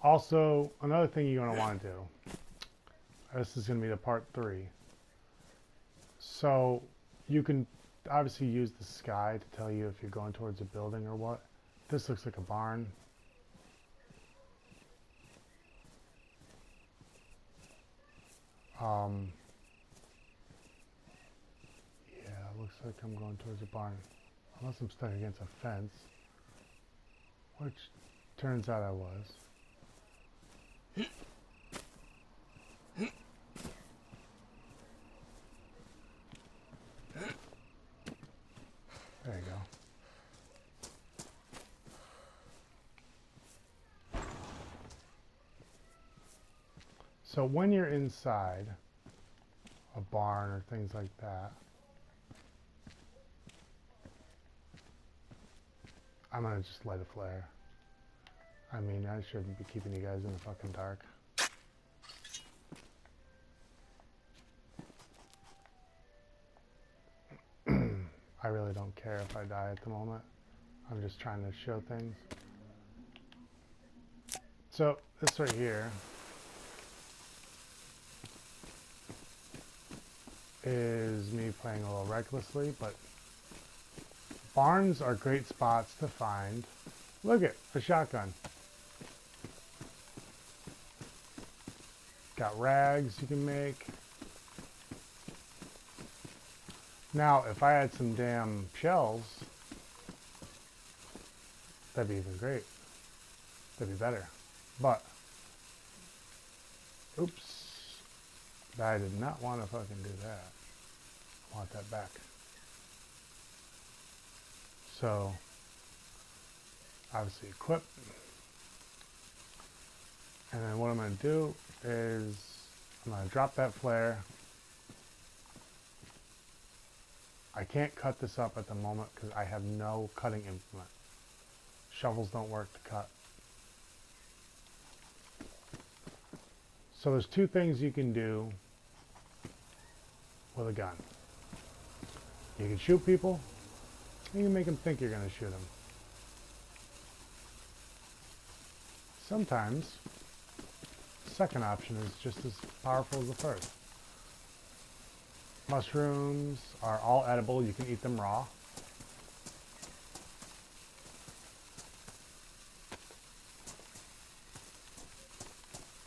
Also, another thing you're going to want to do, this is going to be the part 3. So you can obviously use the sky to tell you if you're going towards a building or what. This looks like a barn. Yeah, looks like I'm going towards a barn. Unless I'm stuck against a fence. Which turns out I was. There you go. So when you're inside a barn or things like that, I'm gonna just light a flare. I mean, I shouldn't be keeping you guys in the fucking dark. I really don't care if I die at the moment. I'm just trying to show things. So, this right here is me playing a little recklessly, but barns are great spots to find. Look at a shotgun. Got rags you can make. Now, if I had some damn shells, that'd be even great. That'd be better. But, oops. I did not want to fucking do that. I want that back. So, obviously equip. And then what I'm going to do is I'm going to drop that flare. I can't cut this up at the moment because I have no cutting implement. Shovels don't work to cut. So there's two things you can do with a gun. You can shoot people, and you can make them think you're going to shoot them. Sometimes, the second option is just as powerful as the first. Mushrooms are all edible. You can eat them raw.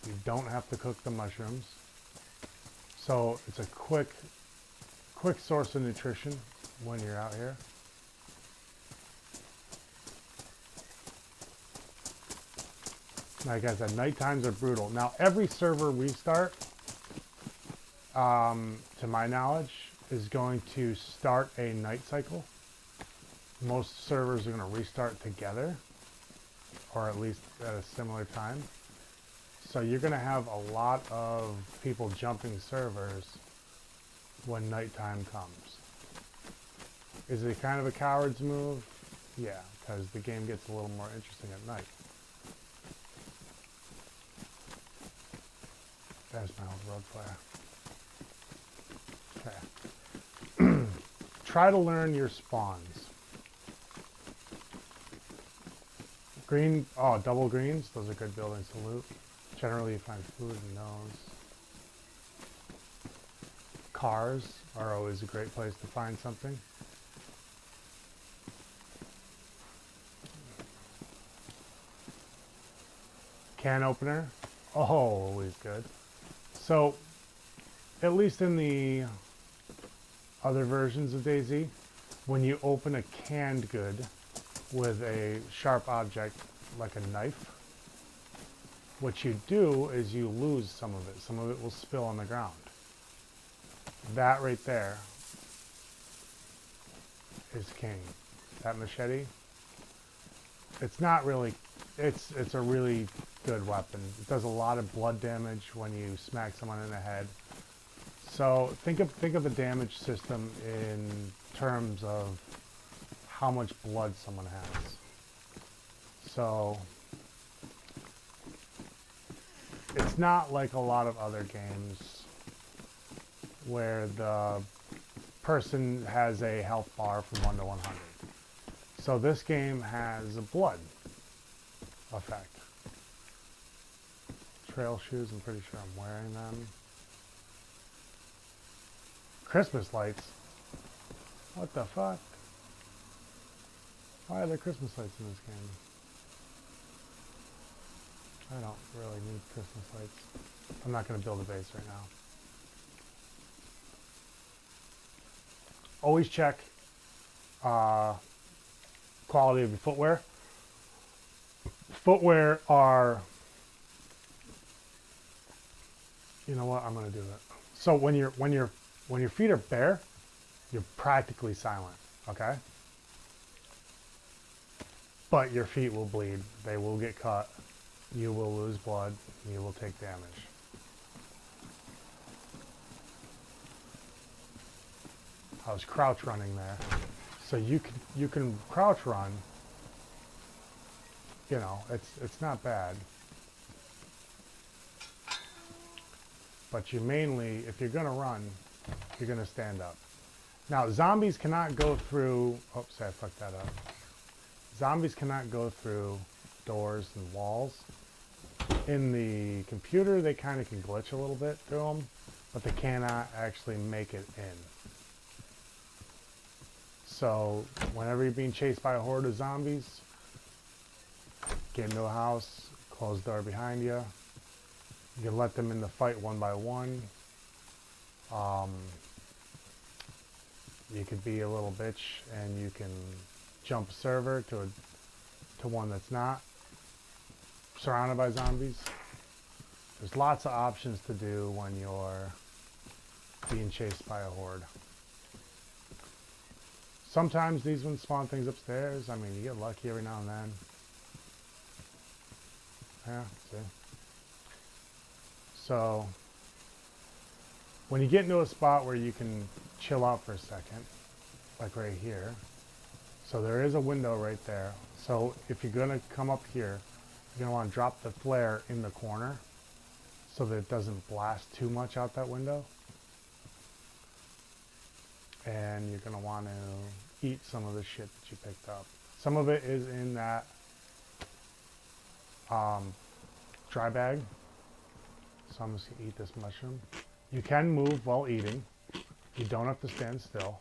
You don't have to cook the mushrooms. So it's a quick source of nutrition when you're out here. Like I said, night times are brutal. Now every server restart, to my knowledge, is going to start a night cycle. Most servers are going to restart together, or at least at a similar time. So you're going to have a lot of people jumping servers when nighttime comes. Is it kind of a coward's move? Yeah, because the game gets a little more interesting at night. There's my old road flare. Okay. Try to learn your spawns. Green, oh, double greens. Those are good buildings to loot. Generally you find food in those. Cars are always a great place to find something. Can opener. Oh, always good. So, at least in the other versions of DayZ, when you open a canned good with a sharp object like a knife, what you do is you lose some of it. Some of it will spill on the ground. That right there is king. That machete, it's not really, it's a really good weapon. It does a lot of blood damage when you smack someone in the head. So think of the damage system in terms of how much blood someone has. So it's not like a lot of other games where the person has a health bar from 1 to 100. So this game has a blood effect. trail shoes. I'm pretty sure I'm wearing them. Christmas lights. What the fuck? Why are there Christmas lights in this game? I don't really need Christmas lights. I'm not going to build a base right now. Always check quality of your footwear. Footwear are, you know what? I'm going to do it. So when your feet are bare, you're practically silent. Okay. But your feet will bleed. They will get cut. You will lose blood. You will take damage. I was crouch running there. So you can crouch run. You know, it's not bad. But you mainly, if you're gonna run, you're gonna stand up. Now zombies cannot go through, oops, I fucked that up. Zombies cannot go through doors and walls. In the computer, they kind of can glitch a little bit through them, but they cannot actually make it in. So whenever you're being chased by a horde of zombies, get into a house, close the door behind you. You can let them in the fight one by one. You could be a little bitch and you can jump a server to one that's not surrounded by zombies. There's lots of options to do when you're being chased by a horde. Sometimes these ones spawn things upstairs. I mean, you get lucky every now and then. Yeah, see. So when you get into a spot where you can chill out for a second, like right here, so there is a window right there. So if you're gonna come up here, you're gonna want to drop the flare in the corner so that it doesn't blast too much out that window. And you're gonna want to eat some of the shit that you picked up. Some of it is in that dry bag. So I'm just gonna eat this mushroom. You can move while eating. You don't have to stand still.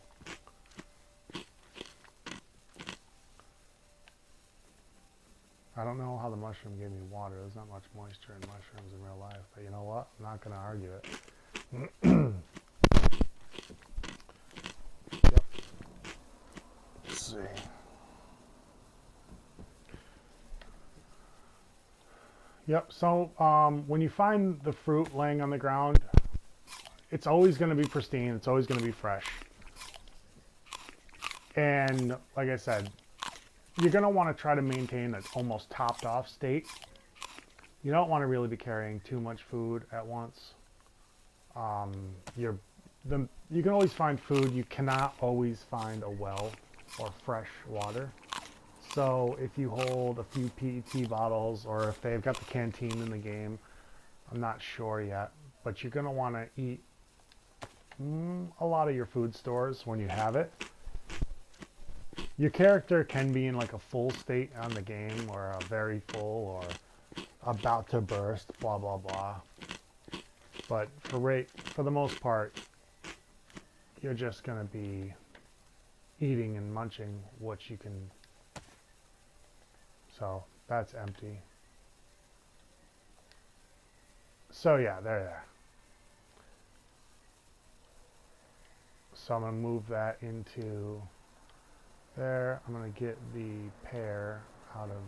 I don't know how the mushroom gave me water. There's not much moisture in mushrooms in real life, but you know what? I'm not gonna argue it. Yep. Let's see. Yep, so when you find the fruit laying on the ground, it's always going to be pristine. It's always going to be fresh. And like I said, you're going to want to try to maintain an almost topped off state. You don't want to really be carrying too much food at once. You can always find food. You cannot always find a well or fresh water. So if you hold a few PET bottles, or if they've got the canteen in the game, I'm not sure yet, but you're going to want to eat a lot of your food stores when you have it. Your character can be in like a full state on the game, or a very full, or about to burst, blah, blah, blah. But for the most part, you're just going to be eating and munching what you can. So that's empty. So yeah, there. So I'm going to move that into there. I'm going to get the pear out of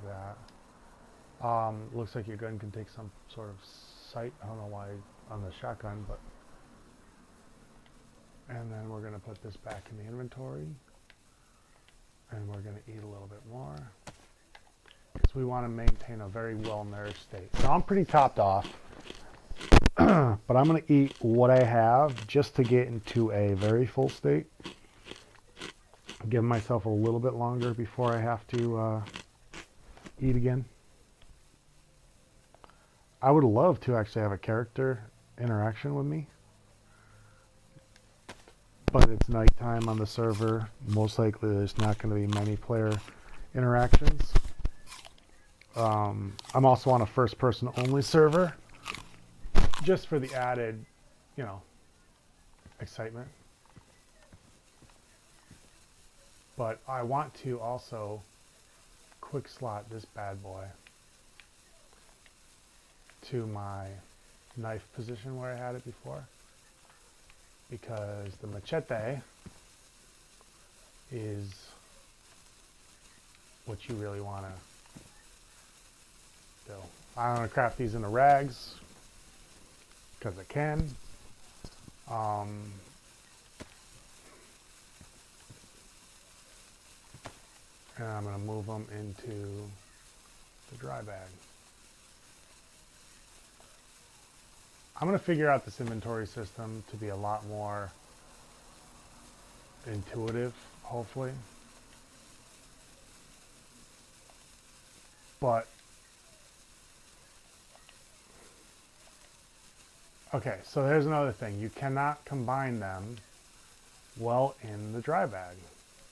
that. Looks like your gun can take some sort of sight. I don't know why on the shotgun, but. And then we're going to put this back in the inventory. And we're going to eat a little bit more. Because we want to maintain a very well-nourished state. So I'm pretty topped off. But I'm going to eat what I have just to get into a very full state. Give myself a little bit longer before I have to eat again. I would love to actually have a character interaction with me. But it's nighttime on the server. Most likely there's not going to be many player interactions. I'm also on a first person only server. just for the added, you know, excitement. But I want to also quick slot this bad boy to my knife position where I had it before, because the machete is what you really want to do. I'm going to craft these into rags because I can. And I'm going to move them into the dry bag. I'm going to figure out this inventory system to be a lot more intuitive, hopefully. But, okay, so there's another thing. You cannot combine them well in the dry bag.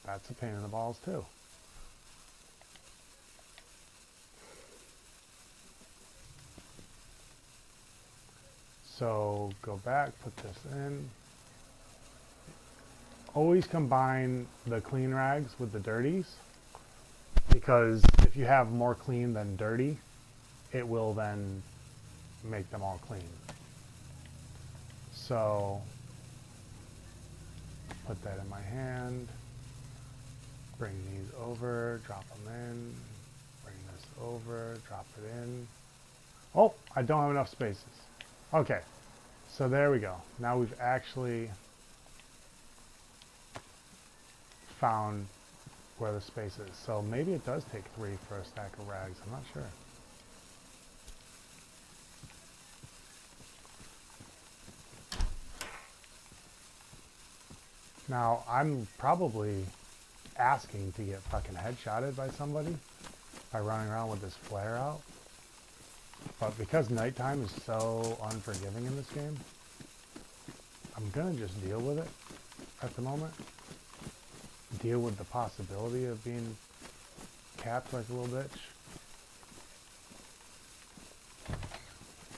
That's a pain in the balls too. So go back, put this in. Always combine the clean rags with the dirties, because if you have more clean than dirty, it will then make them all clean. So put that in my hand, bring these over, drop them in, bring this over, drop it in. Oh, I don't have enough spaces. Okay, so there we go. Now we've actually found where the space is. So maybe it does take 3 for a stack of rags. I'm not sure. Now, I'm probably asking to get fucking headshotted by somebody by running around with this flare out. But because nighttime is so unforgiving in this game, I'm gonna just deal with it at the moment. Deal with the possibility of being capped like a little bitch.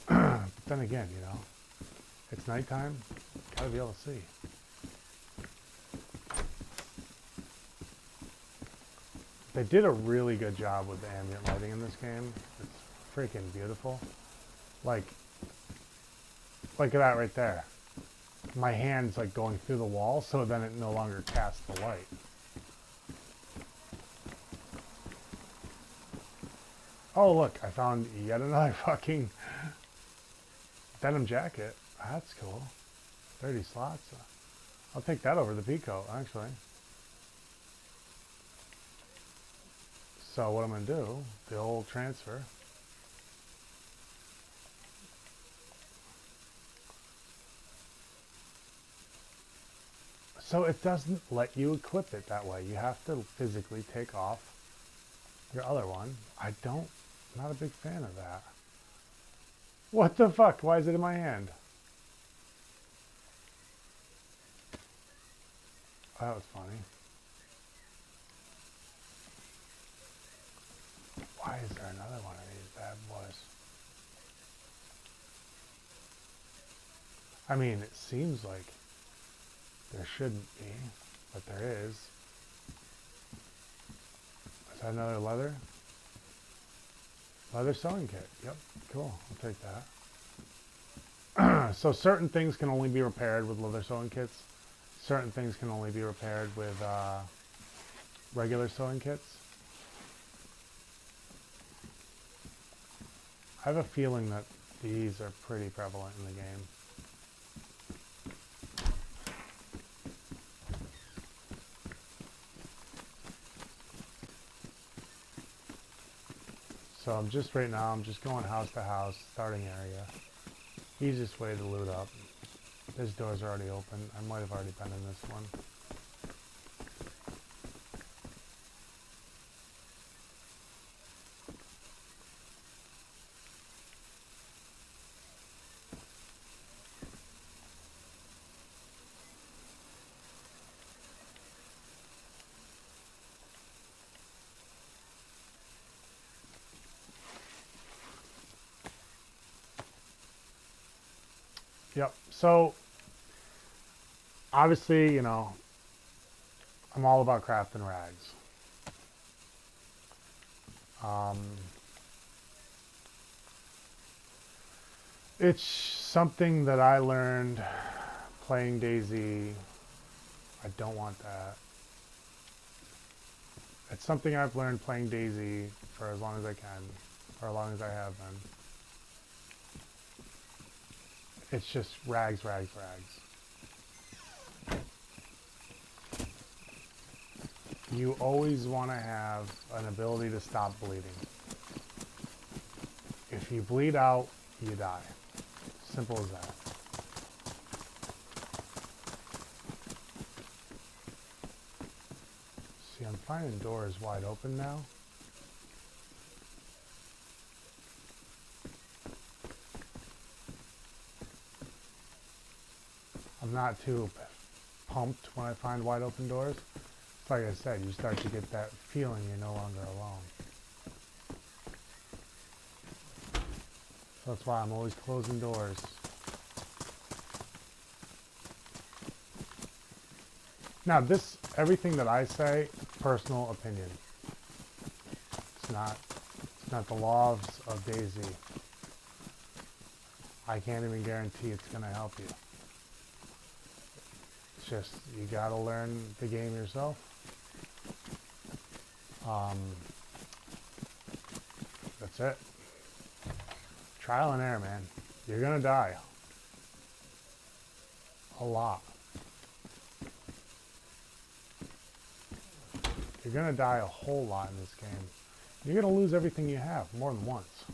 But then again, you know, it's nighttime, gotta be able to see. They did a really good job with the ambient lighting in this game. It's freaking beautiful. Like at that right there. My hand's like going through the wall, so then it no longer casts the light. Oh look, I found yet another fucking denim jacket. That's cool. 30 slots. I'll take that over the Pico, actually. So what I'm going to do, the old transfer. So it doesn't let you equip it that way. You have to physically take off your other one. Not a big fan of that. What the fuck? Why is it in my hand? Oh, that was funny. Why is there another one of these bad boys? I mean, it seems like there shouldn't be, but there is. Is that another leather? Leather sewing kit. Yep, cool. I'll take that. So certain things can only be repaired with leather sewing kits. Certain things can only be repaired with regular sewing kits. I have a feeling that these are pretty prevalent in the game. So I'm just going house to house, starting area. Easiest way to loot up. This door's already open. I might have already been in this one. Yep. So obviously, you know, I'm all about crafting rags. Um, it's something that I learned playing DayZ. I don't want that. It's something I've learned playing DayZ for as long as I can, or as long as I have been. It's just rags, rags, rags. You always want to have an ability to stop bleeding. If you bleed out, you die. Simple as that. See, I'm finding doors wide open now. I'm not too pumped when I find wide open doors. It's like I said, you start to get that feeling you're no longer alone. So that's why I'm always closing doors. Now this, everything that I say, personal opinion. It's not the laws of DayZ. I can't even guarantee it's going to help you. It's just, you got to learn the game yourself. That's it. Trial and error, man. You're going to die. A lot. You're going to die a whole lot in this game. You're going to lose everything you have more than once.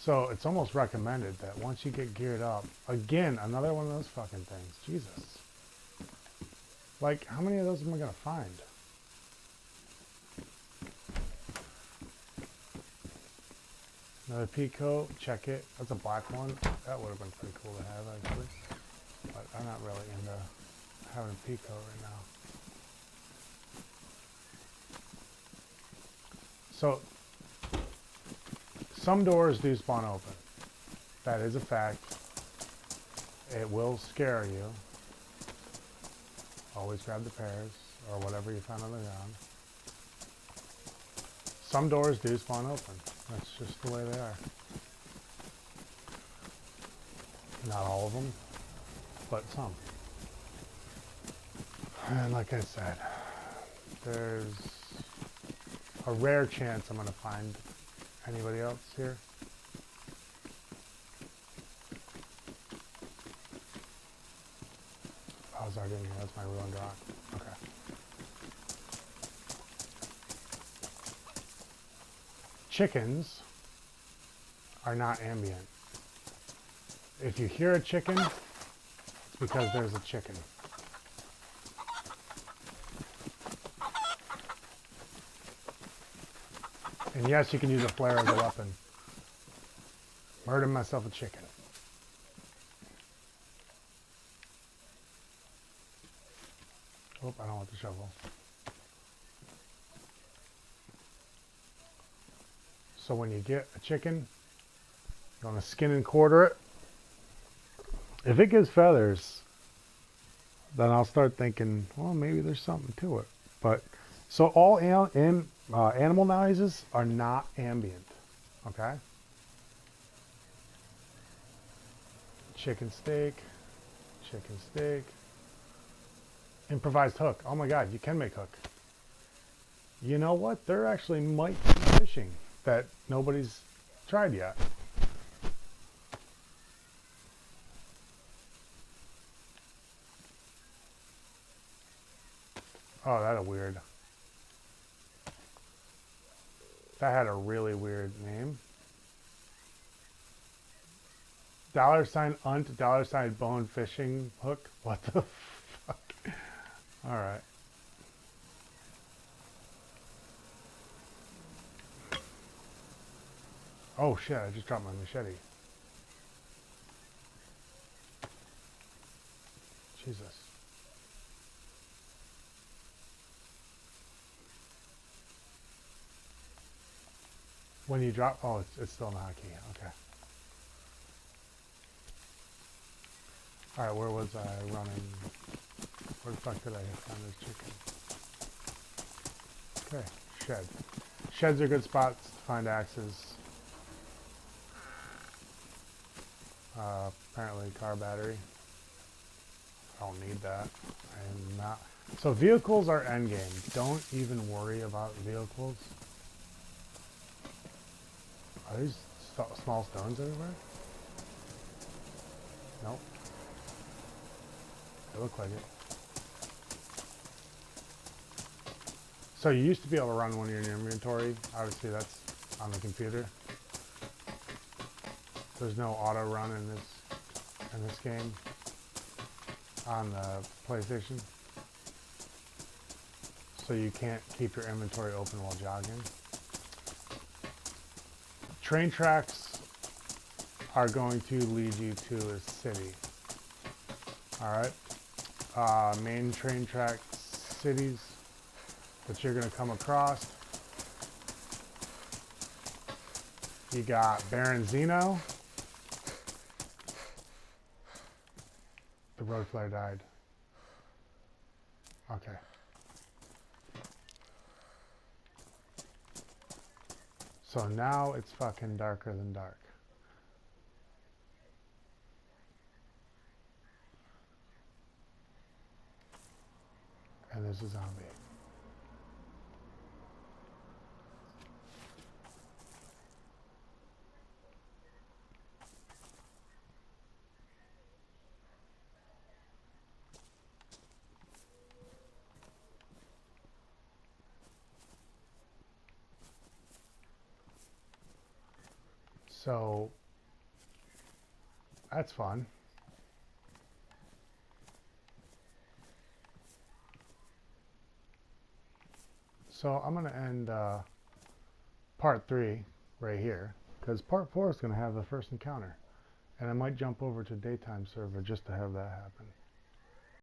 So it's almost recommended that once you get geared up, again, another one of those fucking things. Jesus. Like, how many of those am I going to find? Another Pico, check it. That's a black one. That would have been pretty cool to have, actually. But I'm not really into having a Pico right now. So, some doors do spawn open. That is a fact. It will scare you. Always grab the pears, or whatever you found on the ground. Some doors do spawn open. That's just the way they are. Not all of them, but some. And like I said, there's a rare chance I'm going to find anybody else here. Oh, it's already in here. That's my ruined rock. Okay. Chickens are not ambient. If you hear a chicken, it's because there's a chicken. And yes, you can use a flare as a weapon. Murdered myself a chicken. Oh, I don't want the shovel. So when you get a chicken, you want to skin and quarter it. If it gives feathers, then I'll start thinking, well, maybe there's something to it. But so all animal noises are not ambient. Okay. Chicken steak, chicken steak. Improvised hook. Oh my God, you can make hook. You know what? There actually might be fishing that nobody's tried yet. Oh, that's a weird. That had a really weird name. $unt, $bone fishing hook. What the fuck? All right. Oh shit, I just dropped my machete. Jesus. When you drop, oh, it's still in the hotkey. Okay. Alright, where was I running? Where the fuck did I find this chicken? Okay, shed. Sheds are good spots to find axes. Apparently car battery. I don't need that. I am not. So vehicles are endgame. Don't even worry about vehicles. Are these small stones everywhere? Nope. They look like it. So you used to be able to run one in your inventory. Obviously that's on the computer. There's no auto run in this game on the PlayStation. So you can't keep your inventory open while jogging. Train tracks are going to lead you to a city. Alright. Main train track cities that you're going to come across. You got Baronzino. The road flare died. Okay. So now it's fucking darker than dark. And there's a zombie. So that's fun. So I'm going to end part 3 right here, because part 4 is going to have the first encounter. And I might jump over to daytime server just to have that happen.